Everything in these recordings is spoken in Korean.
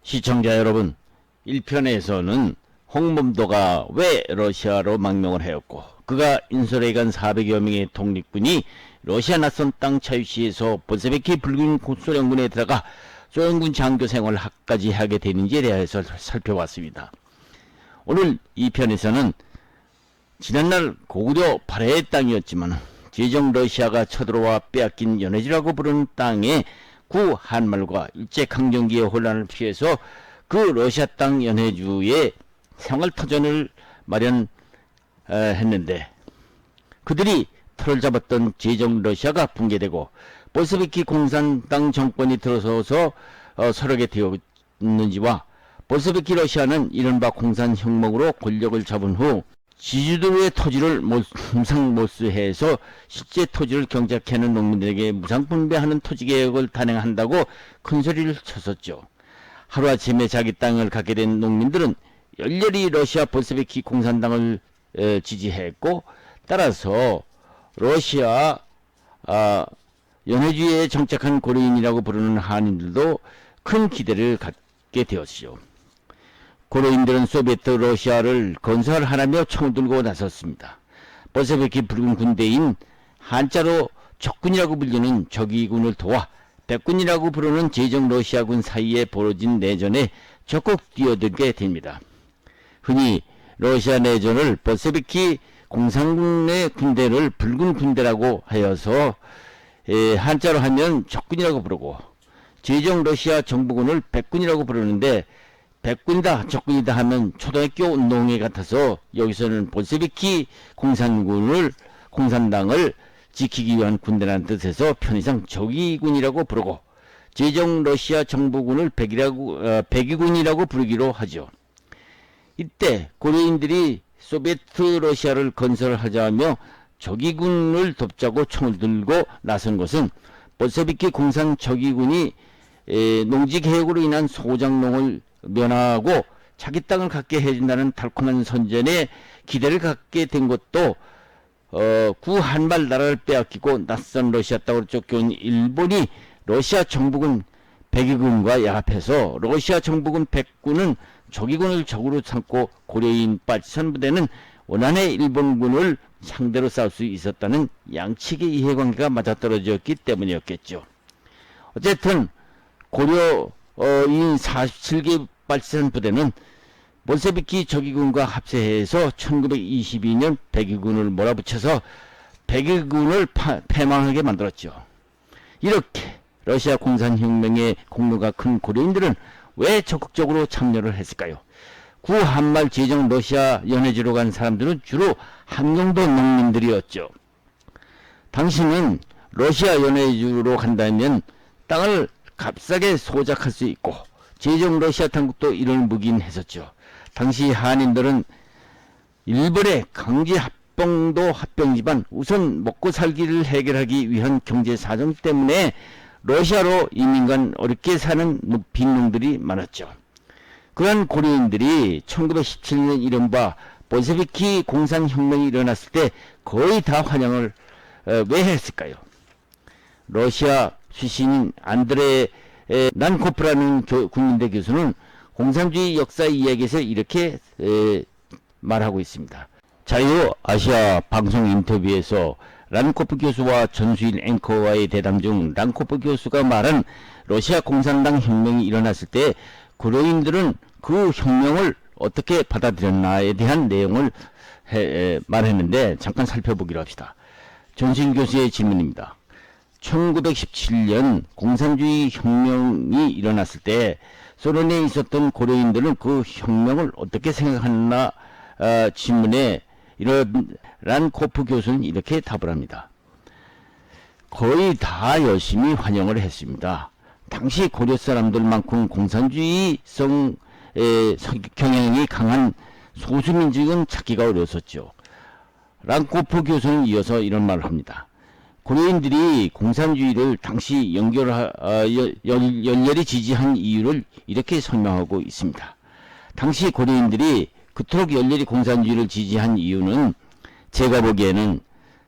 시청자 여러분, 1편에서는 홍범도가 왜 러시아로 망명을 하였고 그가 인솔해간 400여 명의 독립군이 러시아 낯선 땅 차유시에서 볼셰비키 붉은 소련군에 들어가 소련군 장교 생활까지 하게 되는지에 대해서 살펴봤습니다. 오늘 2편에서는 지난날 고구려 발해의 땅이었지만 제정 러시아가 쳐들어와 빼앗긴 연해주라고 부르는 땅에 구 한말과 일제강점기의 혼란을 피해서 그 러시아 땅 연해주의 생활터전을 마련했는데 그들이 털을 잡았던 제정 러시아가 붕괴되고 볼셰비키 공산당 정권이 들어서서 서력에 되었는지와 볼셰비키 러시아는 이른바 공산혁명으로 권력을 잡은 후 지주들의 토지를 무상몰수해서 실제 토지를 경작하는 농민들에게 무상분배하는 토지개혁을 단행한다고 큰소리를 쳤었죠. 하루아침에 자기 땅을 갖게 된 농민들은 열렬히 러시아 볼셰비키 공산당을 지지했고 따라서 러시아 연해주에 정착한 고려인이라고 부르는 한인들도 큰 기대를 갖게 되었죠. 고려인들은 소비에트 러시아를 건설하라며 총을 들고 나섰습니다. 볼셰비키 붉은 군대인 한자로 적군이라고 불리는 적의군을 도와 백군이라고 부르는 제정 러시아군 사이에 벌어진 내전에 적극 뛰어들게 됩니다. 흔히 러시아 내전을 볼셰비키 공산군의 군대를 붉은 군대라고 하여서 한자로 하면 적군이라고 부르고 제정 러시아 정부군을 백군이라고 부르는데 백군이다 적군이다 하면 초등학교 운동회 같아서 여기서는 볼셰비키 공산당을 지키기 위한 군대라는 뜻에서 편의상 적의군이라고 부르고 제정 러시아 정부군을 백의군이라고 부르기로 하죠. 이때 고려인들이 소비에트 러시아를 건설하자며 적의군을 돕자고 총을 들고 나선 것은 볼셰비키 공산 적의군이 농지개혁으로 인한 소작농을 면하고 자기 땅을 갖게 해준다는 달콤한 선전에 기대를 갖게 된 것도 구한말 나라를 빼앗기고 낯선 러시아 땅으로 쫓겨온 일본이 러시아 정부군 백의군과 야합해서 러시아 정부군 백군은 적의군을 적으로 삼고 고려인 빠지선 부대는 원한의 일본군을 상대로 싸울 수 있었다는 양측의 이해관계가 맞아떨어졌기 때문이었겠죠. 어쨌든 고려인 47개 빠지선 부대는 볼셰비키 적의군과 합세해서 1922년 백의군을 몰아붙여서 백의군을 패망하게 만들었죠. 이렇게 러시아 공산혁명의 공로가 큰 고려인들은 왜 적극적으로 참여를 했을까요? 구한말 제정 러시아 연해주로 간 사람들은 주로 함경도 농민들이었죠. 당시는 러시아 연해주로 간다면 땅을 값싸게 소작할 수 있고 제정 러시아 당국도 이를 묵인했었죠. 당시 한인들은 일본의 강제 합병도 합병이지만 우선 먹고 살기를 해결하기 위한 경제 사정 때문에 러시아로 이민 간 어렵게 사는 빈농들이 많았죠. 그러한 고려인들이 1917년 이른바 볼셰비키 공산혁명이 일어났을 때 거의 다 환영을 왜 했을까요? 러시아 출신인 안드레 난코프라는 국민대 교수는 공산주의 역사 이야기에서 이렇게 말하고 있습니다. 자유아시아 방송 인터뷰에서 란코프 교수와 전수인 앵커와의 대담 중 란코프 교수가 말한 러시아 공산당 혁명이 일어났을 때 고려인들은 그 혁명을 어떻게 받아들였나에 대한 내용을 말했는데 잠깐 살펴보기로 합시다. 전수인 교수의 질문입니다. 1917년 공산주의 혁명이 일어났을 때 소련에 있었던 고려인들은 그 혁명을 어떻게 생각했나 질문에 란코프 교수는 이렇게 답을 합니다. 거의 다 열심히 환영을 했습니다. 당시 고려 사람들만큼 공산주의성 경향이 강한 소수민족은 찾기가 어려웠었죠. 란코프 교수는 이어서 이런 말을 합니다. 고려인들이 공산주의를 당시 열렬히 지지한 이유를 이렇게 설명하고 있습니다. 당시 고려인들이 그토록 열렬히 공산주의를 지지한 이유는 제가 보기에는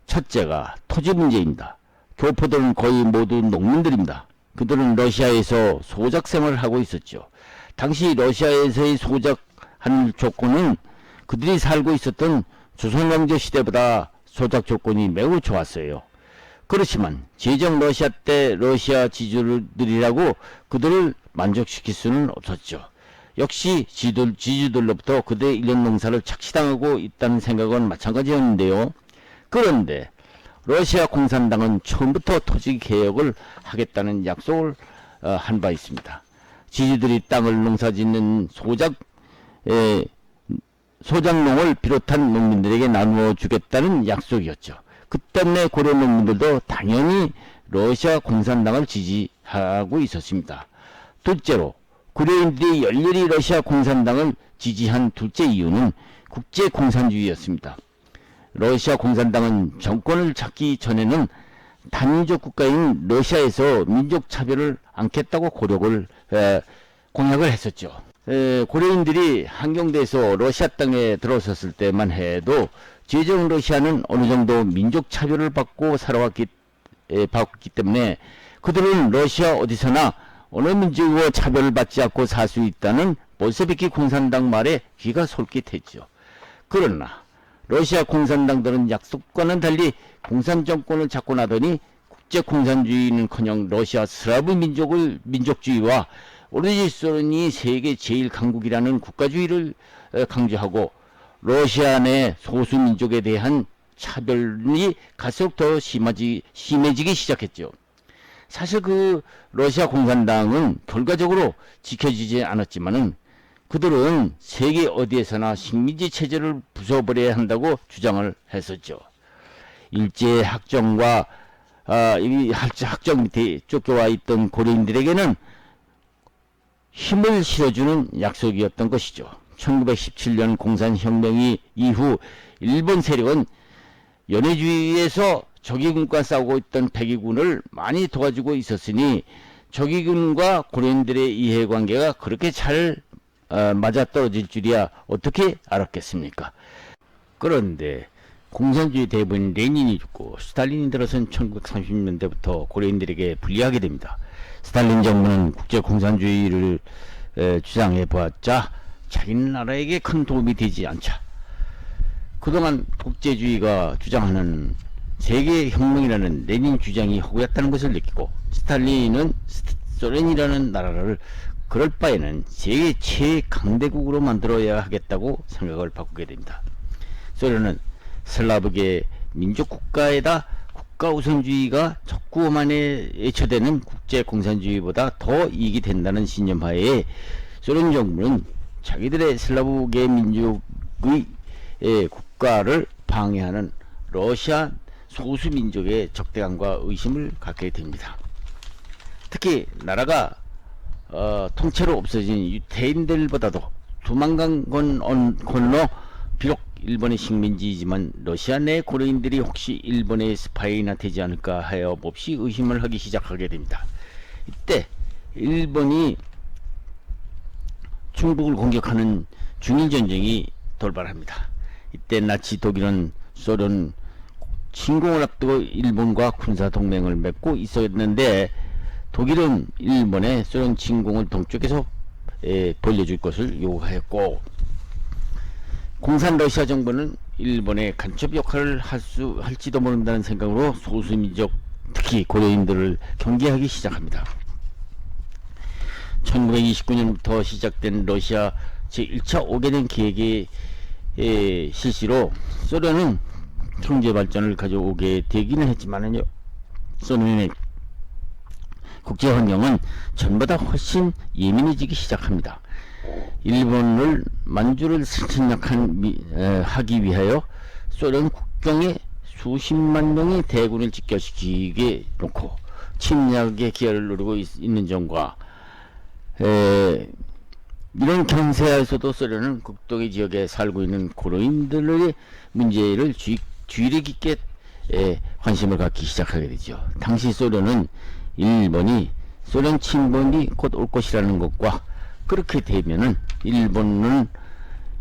첫째가 토지 문제입니다. 교포들은 거의 모두 농민들입니다. 그들은 러시아에서 소작 생활을 하고 있었죠. 당시 러시아에서의 소작한 조건은 그들이 살고 있었던 조선왕조 시대보다 소작 조건이 매우 좋았어요. 그렇지만 제정 러시아 때 러시아 지주들이라고 그들을 만족시킬 수는 없었죠. 역시 지주들로부터 그들의 일년 농사를 착취당하고 있다는 생각은 마찬가지였는데요. 그런데 러시아 공산당은 처음부터 토지 개혁을 하겠다는 약속을 한 바 있습니다. 지주들이 땅을 농사짓는 소작농을 비롯한 농민들에게 나누어 주겠다는 약속이었죠. 그 때문에 고려 농민들도 당연히 러시아 공산당을 지지하고 있었습니다. 둘째로 고려인들이 열렬히 러시아 공산당을 지지한 둘째 이유는 국제 공산주의였습니다. 러시아 공산당은 정권을 잡기 전에는 단민족 국가인 러시아에서 민족 차별을 않겠다고 공약을 했었죠. 고려인들이 한경대에서 러시아 땅에 들어섰을 때만 해도 제정 러시아는 어느 정도 민족 차별을 받고 살아왔기 때문에 그들은 러시아 어디서나 어느 민족과 차별을 받지 않고 살 수 있다는 볼셰비키 공산당 말에 귀가 솔깃했죠. 그러나 러시아 공산당들은 약속과는 달리 공산 정권을 잡고 나더니 국제 공산주의는커녕 러시아 슬라브 민족주의와 오로지 소련이 세계 제일 강국이라는 국가주의를 강조하고 러시아 내 소수 민족에 대한 차별이 갈수록 더 심해지기 시작했죠. 사실 그 러시아 공산당은 결과적으로 지켜지지 않았지만은 그들은 세계 어디에서나 식민지 체제를 부숴버려야 한다고 주장을 했었죠. 일제 학정과 이 학정 밑에 쫓겨와 있던 고려인들에게는 힘을 실어주는 약속이었던 것이죠. 1917년 공산혁명 이후 일본 세력은 연해주의에서 적의군과 싸우고 있던 백의군을 많이 도와주고 있었으니 적의군과 고려인들의 이해관계가 그렇게 잘 맞아떨어질 줄이야 어떻게 알았겠습니까? 그런데 공산주의 대부인 레닌이 죽고 스탈린이 들어선 1930년대부터 고려인들에게 불리하게 됩니다. 스탈린 정부는 국제 공산주의를 주장해 보았자 자기 나라에게 큰 도움이 되지 않자 그동안 독재주의가 주장하는 세계혁명이라는 레닌 주장이 허구였다는 것을 느끼고 스탈린은 소련이라는 나라를 그럴 바에는 세계 최강대국으로 만들어야 하겠다고 생각을 바꾸게 됩니다. 소련은 슬라브계 민족국가에다 국가우선주의가 적구만에 애초되는 국제공산주의보다 더 이익이 된다는 신념하에 소련 정부는 자기들의 슬라브계 민족의 국가를 방해하는 러시아 소수민족의 적대감과 의심을 갖게 됩니다. 특히 나라가 통째로 없어진 유태인들보다도 두만강 건너 비록 일본의 식민지이지만 러시아 내 고려인들이 혹시 일본의 스파이나 되지 않을까 하여 몹시 의심을 하기 시작하게 됩니다. 이때 일본이 중국을 공격하는 중일전쟁이 돌발합니다. 이때 나치 독일은 소련 침공을 앞두고 일본과 군사동맹을 맺고 있었는데 독일은 일본에 소련 침공을 동쪽에서 벌려줄 것을 요구하였고 공산 러시아 정부는 일본의 간첩 역할을 할지도 모른다는 생각으로 소수민족 특히 고려인들을 경계하기 시작합니다. 1929년부터 시작된 러시아 제1차 5개년 계획의 실시로 소련은 경제 발전을 가져오게 되기는 했지만은요, 소련의 국제 환경은 전보다 훨씬 예민해지기 시작합니다. 일본을 만주를 침략하기 위하여 소련 국경에 수십만 명의 대군을 집결시키게 놓고 침략의 기회를 누리고 있는 점과 이런 경세하에서도 소련은 극동의 지역에 살고 있는 고려인들의 문제를 주의력 있게 관심을 갖기 시작하게 되죠. 당시 소련은 일본이 소련 침범이 곧 올 것이라는 것과 그렇게 되면은 일본은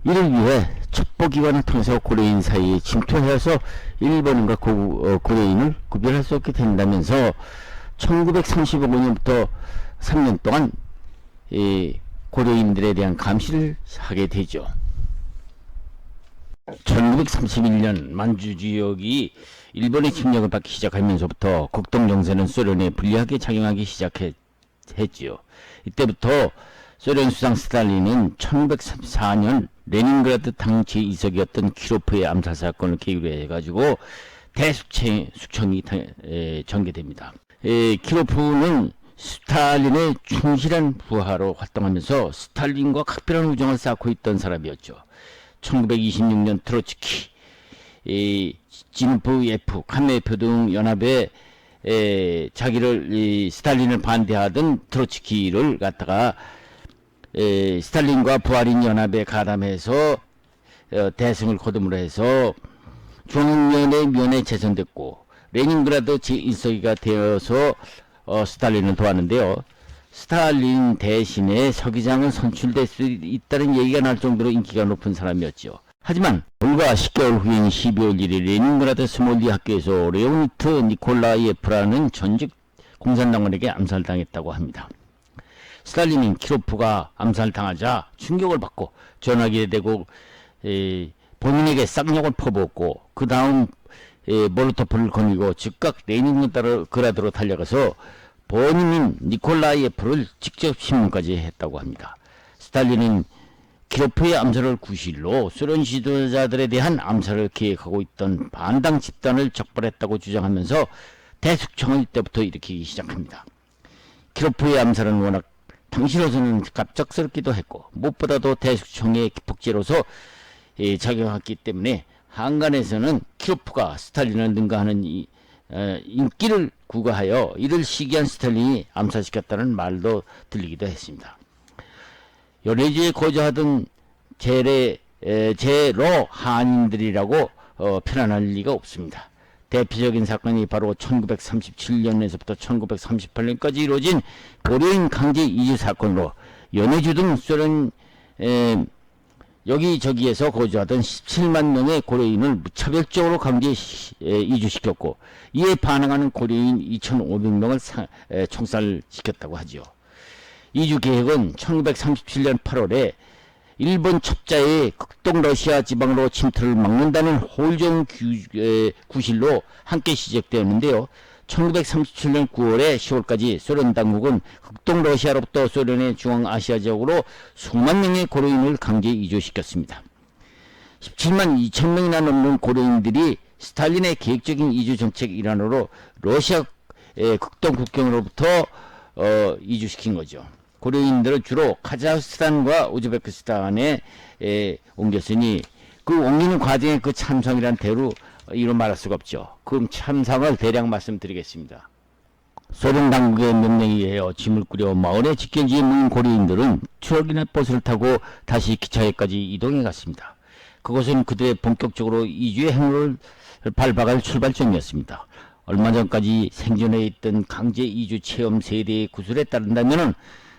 이를 위해 첩보기관을 통해서 고려인 사이에 침투해서 일본인과 고려인을 구별할 수 없게 된다면서 1935년부터 3년 동안 고려인들에 대한 감시를 하게 되죠. 1931년 만주 지역이 일본의 침략을 받기 시작하면서부터 극동 정세는 소련에 불리하게 작용하기 시작했지요. 이때부터 소련 수상 스탈린은 1934년 레닌그라드 당 제2석이었던 키로프의 암살 사건을 계기로 해가지고 대숙청이 전개됩니다. 키로프는 스탈린의 충실한 부하로 활동하면서 스탈린과 각별한 우정을 쌓고 있던 사람이었죠. 1926년 트로츠키, 지누프예프, 카메프 등 연합에 자기를 스탈린을 반대하던 트로츠키를 갖다가 스탈린과 부하린 연합에 가담해서 대승을 거둠으로 해서 중앙위원회 재선됐고 레닌그라드 제1서기가 되어서 스탈린을 도왔는데요. 스탈린 대신에 서기장은 선출될 수 있다는 얘기가 날 정도로 인기가 높은 사람이었죠. 하지만 불과 10개월 후인 12월 1일 레닌그라드 스몰리 학교에서 레오니트 니콜라이예프라는 전직 공산당원에게 암살당했다고 합니다. 스탈린은 키로프가 암살당하자 충격을 받고 전화기에 대고 본인에게 쌍욕을 퍼부었고 그 다음 몰로토프를 거니고 즉각 레닌그라드로 달려가서 본인인 니콜라이예프를 직접 신문까지 했다고 합니다. 스탈린은 키로프의 암살을 구실로 소련 지도자들에 대한 암살을 계획하고 있던 반당 집단을 적발했다고 주장하면서 대숙청을 이때부터 일으키기 시작합니다. 키로프의 암살은 워낙 당시로서는 갑작스럽기도 했고 무엇보다도 대숙청의 기폭제로서 작용했기 때문에 한간에서는 키로프가 스탈린을 능가하는 인기를 구가하여 이를 시기한 스탈린이 암살시켰다는 말도 들리기도 했습니다. 연해주에 거주하던 제로 한인들이라고 표현할 리가 없습니다. 대표적인 사건이 바로 1937년에서부터 1938년까지 이루어진 고려인 강제 이주 사건으로 연해주 등 소련 여기저기에서 거주하던 17만 명의 고려인을 무차별적으로 강제 이주시켰고 이에 반항하는 고려인 2,500명을 총살시켰다고 하죠. 이주 계획은 1937년 8월에 일본 첩자의 극동 러시아 지방으로 침투를 막는다는 호울종 구실로 함께 시작되었는데요. 1937년 9월에 10월까지 소련 당국은 극동 러시아로부터 소련의 중앙아시아 지역으로 수만 명의 고려인을 강제 이주시켰습니다. 17만 2천 명이나 넘는 고려인들이 스탈린의 계획적인 이주 정책 일환으로 러시아 극동 국경으로부터 이주시킨 거죠. 고려인들은 주로 카자흐스탄과 우즈베키스탄에 옮겼으니 그 옮기는 과정의 그 참상이란 대로 이로 말할 수가 없죠. 그 참상을 대략 말씀드리겠습니다. 소련 당국의 명령에 의하여 짐을 꾸려 마을의 직결지에 모인 고려인들은 트럭이나 버스를 타고 다시 기차역까지 이동해 갔습니다. 그것은 그들의 본격적으로 이주의 행로를 밟아갈 출발점이었습니다. 얼마 전까지 생존해 있던 강제 이주 체험 세대의 구술에 따른다면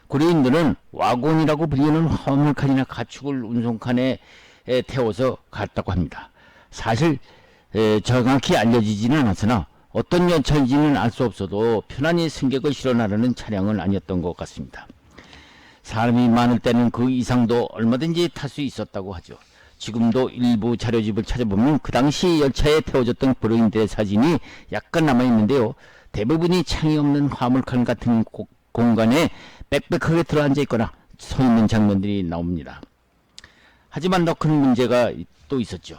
고려인들은 와곤이라고 불리는 화물칸이나 가축을 운송칸에 태워서 갔다고 합니다. 사실 정확히 알려지지는 않았으나 어떤 열차인지는 알 수 없어도 편안히 승객을 실어 나르는 차량은 아니었던 것 같습니다. 사람이 많을 때는 그 이상도 얼마든지 탈 수 있었다고 하죠. 지금도 일부 자료집을 찾아보면 그 당시 열차에 태워졌던 고려인들의 사진이 약간 남아있는데요. 대부분이 창이 없는 화물칸 같은 공간에 빽빽하게 들어앉아 있거나 서 있는 장면들이 나옵니다. 하지만 더 큰 문제가 또 있었죠.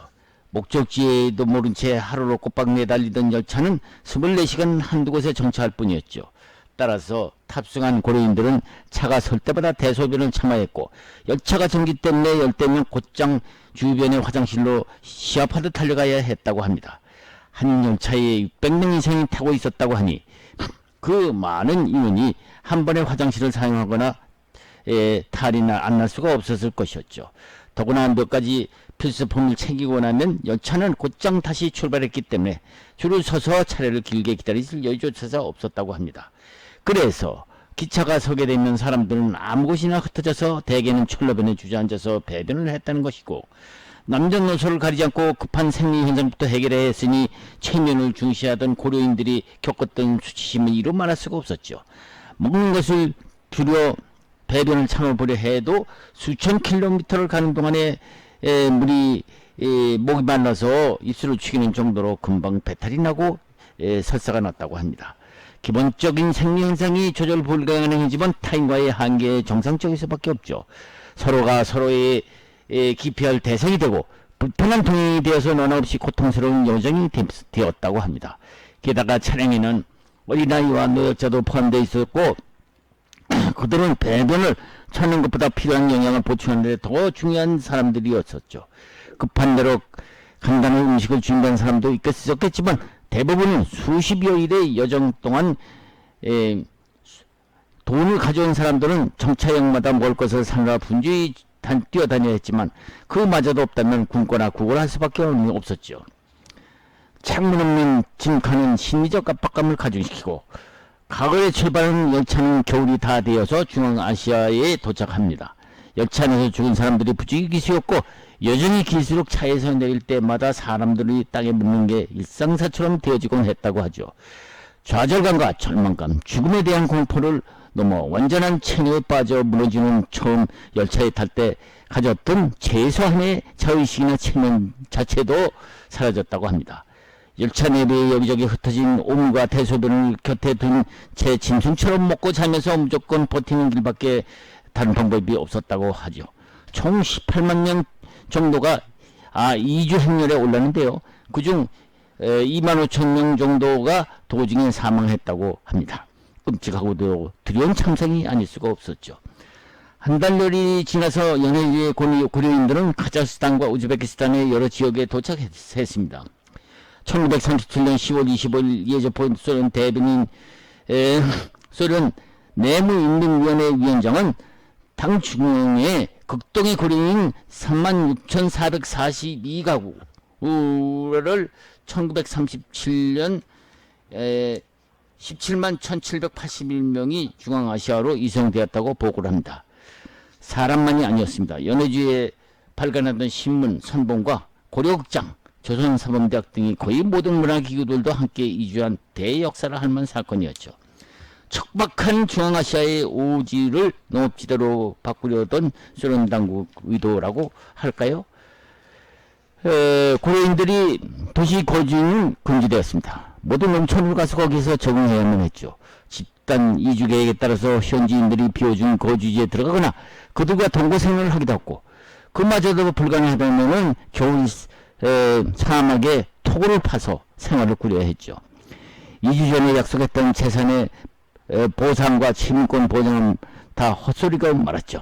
목적지에도 모른 채 하루로 꼬박 내달리던 열차는 24시간 한두 곳에 정차할 뿐이었죠. 따라서 탑승한 고려인들은 차가 설 때마다 대소변을 참아야 했고 열차가 전기 때문에 열대면 곧장 주변의 화장실로 시합하듯 달려가야 했다고 합니다. 한 열차에 600명 이상이 타고 있었다고 하니 그 많은 인원이 한 번에 화장실을 사용하거나 탈이 안 날 수가 없었을 것이었죠. 더구나 몇 가지 필수품을 챙기고 나면 열차는 곧장 다시 출발했기 때문에 줄을 서서 차례를 길게 기다릴 여유조차 없었다고 합니다. 그래서 기차가 서게 되면 사람들은 아무 곳이나 흩어져서 대개는 철로변에 주저앉아서 배변을 했다는 것이고 남녀노소를 가리지 않고 급한 생리현상부터 해결해야 했으니 체면을 중시하던 고려인들이 겪었던 수치심은 이루 말할 수가 없었죠. 먹는 것을 줄여 배변을 참아보려 해도 수천 킬로미터를 가는 동안에 물이 목이 말라서 입술을 죽이는 정도로 금방 배탈이 나고 설사가 났다고 합니다. 기본적인 생리현상이 조절 불가능하지만 타인과의 한계에 정상적일 수밖에 없죠. 서로가 서로의 기피할 대상이 되고 불편한 동행이 되어서 너나 없이 고통스러운 여정이 되었다고 합니다. 게다가 차량에는 어린아이와 노약자도 포함되어 있었고 그들은 배변을 찾는 것보다 필요한 영양을 보충하는 데 더 중요한 사람들이었었죠. 급한 대로 간단한 음식을 준비한 사람도 있겠지만 대부분은 수십여 일의 여정 동안 돈을 가져온 사람들은 정차역마다 먹을 것을 사느라 분주히 뛰어다녀야 했지만 그마저도 없다면 굶거나 구걸할 수밖에 없었죠. 창문 없는 짐칸은 심리적 압박감을 가중시키고 가을에 출발하는 열차는 겨울이 다 되어서 중앙아시아에 도착합니다. 열차 안에서 죽은 사람들이 부지기수였고 여전히 길수록 차에서 내릴 때마다 사람들이 땅에 묻는 게 일상사처럼 되어지곤 했다고 하죠. 좌절감과 절망감, 죽음에 대한 공포를 넘어 완전한 체념에 빠져 무너지는 처음 열차에 탈 때 가졌던 최소한의 자의식이나 체면 자체도 사라졌다고 합니다. 열차 내부에 여기저기 흩어진 오물과 대소변을 곁에 둔 채 짐승처럼 먹고 자면서 무조건 버티는 길밖에 다른 방법이 없었다고 하죠. 총 18만 명 정도가 2주 행렬에 올랐는데요. 그중 2만 5천 명 정도가 도중에 사망했다고 합니다. 끔찍하고도 두려운 참상이 아닐 수가 없었죠. 한 달여리 지나서 연해주의 고려인들은 카자흐스탄과 우즈베키스탄의 여러 지역에 도착했습니다. 1937년 10월 25일 예조폰 소련 대변인 소련 내무인민위원회 위원장은 당 중앙에 극동의 고려인 36,442가구를 1937년 17만 1781명이 중앙아시아로 이송되었다고 보고를 합니다. 사람만이 아니었습니다. 연해주에 발간하던 신문, 선봉과 고려극장, 조선사범대학 등이 거의 모든 문화기구들도 함께 이주한 대역사를 할 만한 사건이었죠. 척박한 중앙아시아의 오지를 농업지대로 바꾸려던 소련 당국 의도라고 할까요? 고려인들이 도시 거주는 금지되었습니다. 모든 농촌을 가서 거기서 적응해야만 했죠. 집단 이주 계획에 따라서 현지인들이 비워준 거주지에 들어가거나 그들과 동거생활을 하기도 했고 그마저도 불가능하다면 겨울 사막에 토굴을 파서 생활을 꾸려야 했죠. 2주 전에 약속했던 재산의 보상과 시민권 보장은 다 헛소리가 말았죠.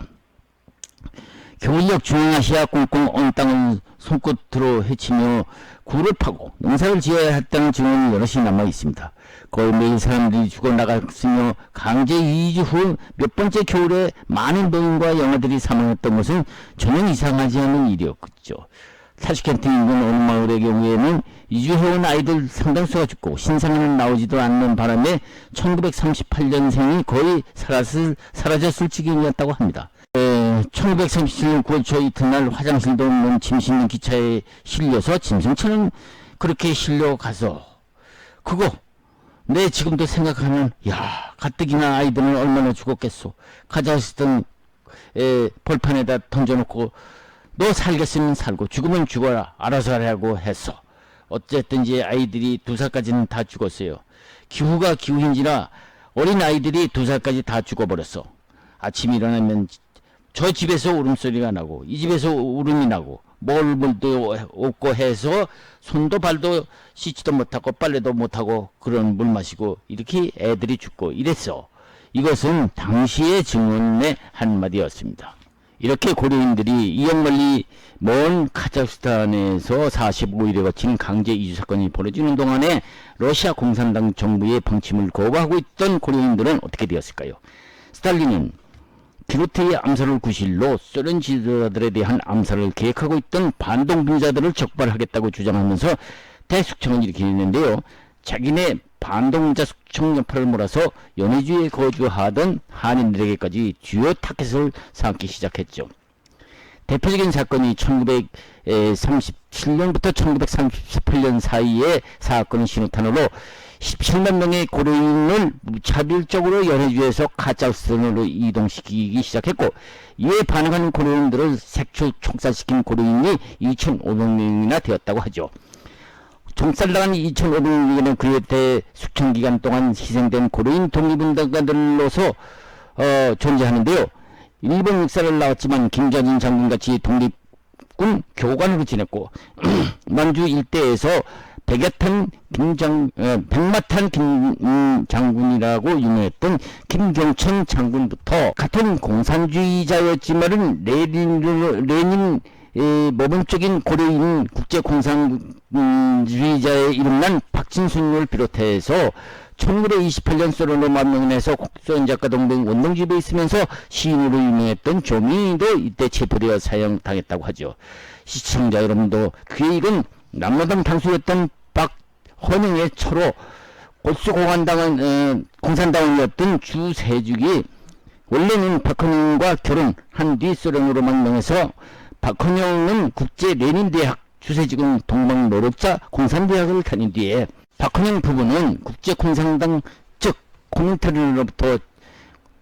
겨울역 중앙아시아 꽁꽁 언 땅을 손끝으로 헤치며 굴을 파고 농사를 지어야 했다는 증언이 여럿이 남아 있습니다. 거의 매일 사람들이 죽어나갔으며 강제 이주 후 몇 번째 겨울에 많은 노인과 영아들이 사망했던 것은 전혀 이상하지 않은 일이었죠. 타슈켄트 인근 어느 마을의 경우에는 이주해온 아이들 상당수가 죽고 신상은 나오지도 않는 바람에 1938년생이 거의 사라졌을 지경이었다고 합니다. 1937년 9월 초 이튿날 화장실도 없는 짐 싣는 기차에 실려서 짐승처럼 그렇게 실려가서 그거 내 지금도 생각하면 가뜩이나 아이들은 얼마나 죽었겠소. 카자흐스탄 벌판에다 던져놓고 너 살겠으면 살고 죽으면 죽어라 알아서 하라고 했어. 어쨌든지 아이들이 2살까지는 다 죽었어요. 기후가 기후인지라 어린 아이들이 2살까지 다 죽어버렸어. 아침에 일어나면 저 집에서 울음소리가 나고 이 집에서 울음이 나고 먹을 물도 없고 해서 손도 발도 씻지도 못하고 빨래도 못하고 그런 물 마시고 이렇게 애들이 죽고 이랬어. 이것은 당시의 증언의 한마디였습니다. 이렇게 고려인들이 이역멀리 먼 카자흐스탄에서 45일에 거친 강제 이주 사건이 벌어지는 동안에 러시아 공산당 정부의 방침을 거부하고 있던 고려인들은 어떻게 되었을까요? 스탈린은 기루트의 암살을 구실로 소련 지도자들에 대한 암살을 계획하고 있던 반동분자들을 적발하겠다고 주장하면서 대숙청을 일으키는데요. 자기네 반동분자 숙청 여파를 몰아서 연해주에 거주하던 한인들에게까지 주요 타켓을 쌓기 시작했죠. 대표적인 사건이 1937년부터 1938년 사이에 사건의 신호탄으로 17만 명의 고려인을 무차별적으로 연해주에서 카자흐스탄으로 이동시키기 시작했고, 이에 반응하는 고려인들을 색출 총살시킨 고려인이 2,500명이나 되었다고 하죠. 총살당한 2,500명에는 그에 대해 수천 기간 동안 희생된 고려인 독립운동가들로서 존재하는데요. 일본 역사를 나왔지만 김좌진 장군같이 독립군 교관으로 지냈고 만주 일대에서 백마탄 김장군이라고 유명했던 김경천 장군부터 같은 공산주의자였지만은 레닌 모범적인 고려인 국제공산주의자의 이름난 박진순을 비롯해서 1928년 소련으로 망명해서 소련작가 동맹 원동집에 있으면서 시인으로 유명했던 조민희도 이때 체포되어 사형당했다고 하죠. 시청자 여러분도 그의 일은 남로당 당수였던 박헌영의 처로 공산당원이었던 주세죽이 원래는 박헌영과 결혼한 뒤 소련으로 망명해서 박헌영은 국제 레닌대학, 주세죽은 동방 노력자 공산대학을 다닌 뒤에 박헌영 부부는 국제공산당 즉 코민테른으로부터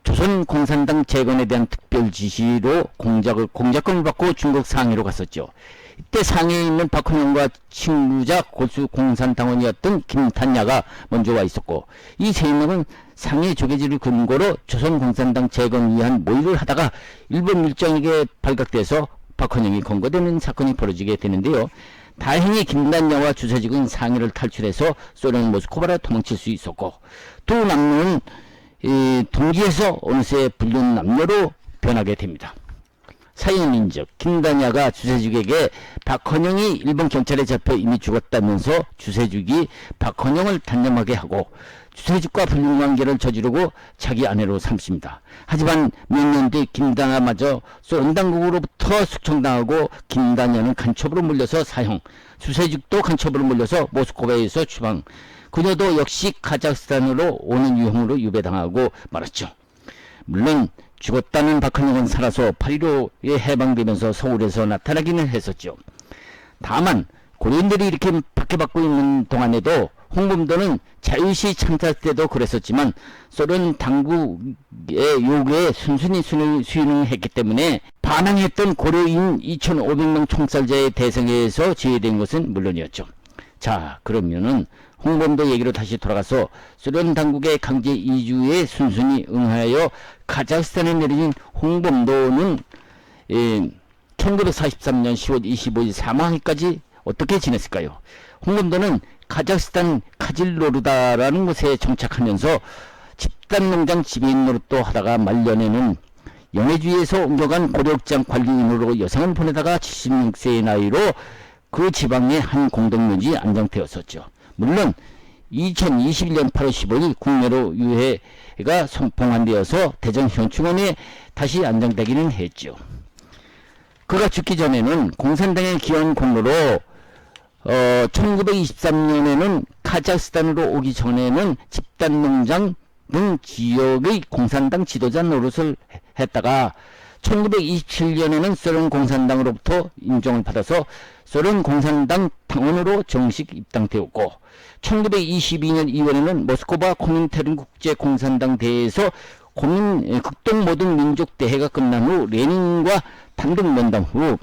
조선공산당 재건에 대한 특별 지시로 공작권을 받고 중국 상해로 갔었죠. 이때 상해에 있는 박헌영과 친구자 고수 공산당원이었던 김탄야가 먼저 와 있었고, 이 세 명은 상해 조계지를 근거로 조선공산당 재건을 위한 모의를 하다가 일본 밀정에게 발각돼서 박헌영이 검거되는 사건이 벌어지게 되는데요. 다행히 김단야와 주세직은 상해를 탈출해서 소련 모스크바로 도망칠 수 있었고, 두 남녀는 동기에서 어느새 불륜 남녀로 변하게 됩니다. 사연인즉 김단야가 주세죽에게 박헌영이 일본 경찰에 잡혀 이미 죽었다면서 주세죽이 박헌영을 단념하게 하고 주세죽과 불륜관계를 저지르고 자기 아내로 삼습니다. 하지만 몇 년 뒤 김단야마저 소련 당국으로부터 숙청당하고 김단야는 간첩으로 물려서 사형, 주세죽도 간첩으로 물려서 모스크바에서 추방, 그녀도 역시 카자흐스탄으로 오는 유형으로 유배당하고 말았죠. 물론 죽었다는 박헌영은 살아서 8.15에 해방되면서 서울에서 나타나기는 했었죠. 다만 고려인들이 이렇게 박해받고 있는 동안에도 홍범도는 자유시 참사 때도 그랬었지만 소련 당국의 요구에 순순히 수용했기 때문에 반항했던 고려인 2,500명 총살자의 대상에서 제외된 것은 물론이었죠. 자, 그러면은 홍범도 얘기로 다시 돌아가서 소련 당국의 강제 이주에 순순히 응하여 카자흐스탄에 내려진 홍범도는 1943년 10월 25일 사망하기까지 어떻게 지냈을까요? 홍범도는 카자흐스탄 카질로르다라는 곳에 정착하면서 집단농장 지배인 노릇도 하다가 말년에는 영해주에서 옮겨간 고려극장 관리인으로 여성을 보내다가 76세의 나이로 그 지방의 한 공동묘지 안장되었었죠. 물론 2021년 8월 15일 국내로 유해가 봉환되어서 대전 현충원에 다시 안장되기는 했죠. 그가 죽기 전에는 공산당의 기원 공로로 1923년에는 카자흐스탄으로 오기 전에는 집단농장 등 지역의 공산당 지도자 노릇을 했다가 1927년에는 소련 공산당으로부터 인정을 받아서 소련 공산당 당원으로 정식 입당되었고, 1922년 2월에는 모스크바 코민테른 국제공산당 대회에서 극동 모든 민족 대회가 끝난 후 레닌과 단독 면담 후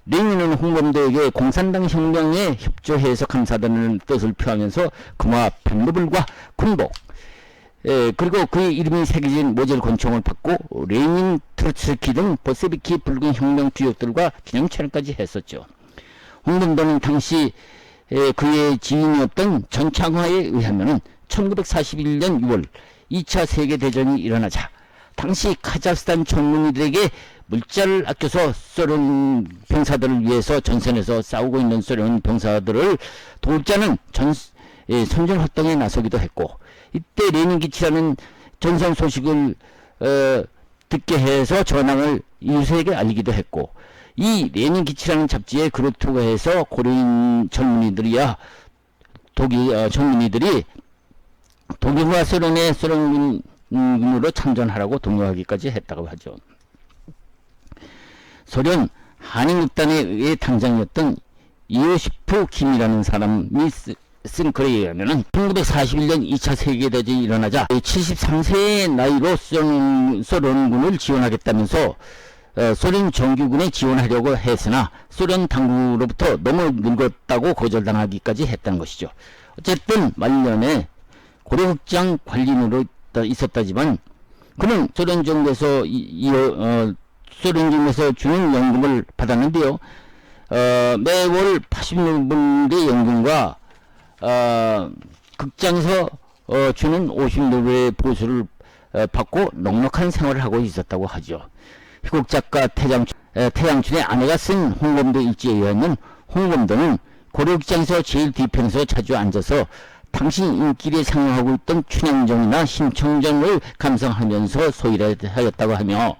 레닌은 홍범도에게 공산당 혁명에 협조해서 감사하다는 뜻을 표하면서 그와 백로불과 군복 그리고 그의 이름이 새겨진 모젤 권총을 받고 레닌, 트로츠키 등 볼세비키 붉은 혁명 주역들과 기념촬영까지 했었죠. 홍범도는 당시 그의 지인이었던 전창화에 의하면 1941년 6월 2차 세계대전이 일어나자 당시 카자흐스탄 젊은이들에게 물자를 아껴서 소련 병사들을 위해서 전선에서 싸우고 있는 소련 병사들을 돕자는 선전 활동에 나서기도 했고, 이때 레닌 기치라는 전선 소식을 듣게 해서 전황을 이웃에게 알리기도 했고, 이 레닌 기치라는 잡지에 글을 투고해서 고려인 젊은이들이야 젊은이들이 독일과 소련의 소련군으로 참전하라고 독려하기까지 했다고 하죠. 소련 한인극단에 의해 당장이었던 이오시프 김이라는 사람이 쓴 글에 의하면은 1941년 2차 세계대전이 일어나자 73세의 나이로 소련군을 지원하겠다면서 소련 정규군에 지원하려고 했으나 소련 당국으로부터 너무 늙었다고 거절당하기까지 했다는 것이죠. 어쨌든 말년에 고려극장 관리인으로 있었다지만 그는 소련 정부에서 소련 정부에서 주는 연금을 받았는데요. 매월 80루블의 연금과 극장에서 주는 50루블의 보수를 받고 넉넉한 생활을 하고 있었다고 하죠. 희곡 작가 태양춘의 아내가 쓴 홍범도 일지에 의하면 홍범도는 고려극장에서 제일 뒤편에서 자주 앉아서 당신 인기리에 상영하고 있던 춘향전이나 심청전을 감상하면서 소일을 하였다고 하며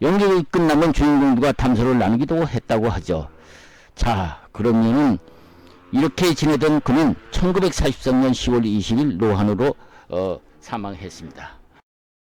연극이 끝나면 주인공들과 담소를 나누기도 했다고 하죠. 자, 그러면은 이렇게 지내던 그는 1943년 10월 20일 노환으로 사망했습니다.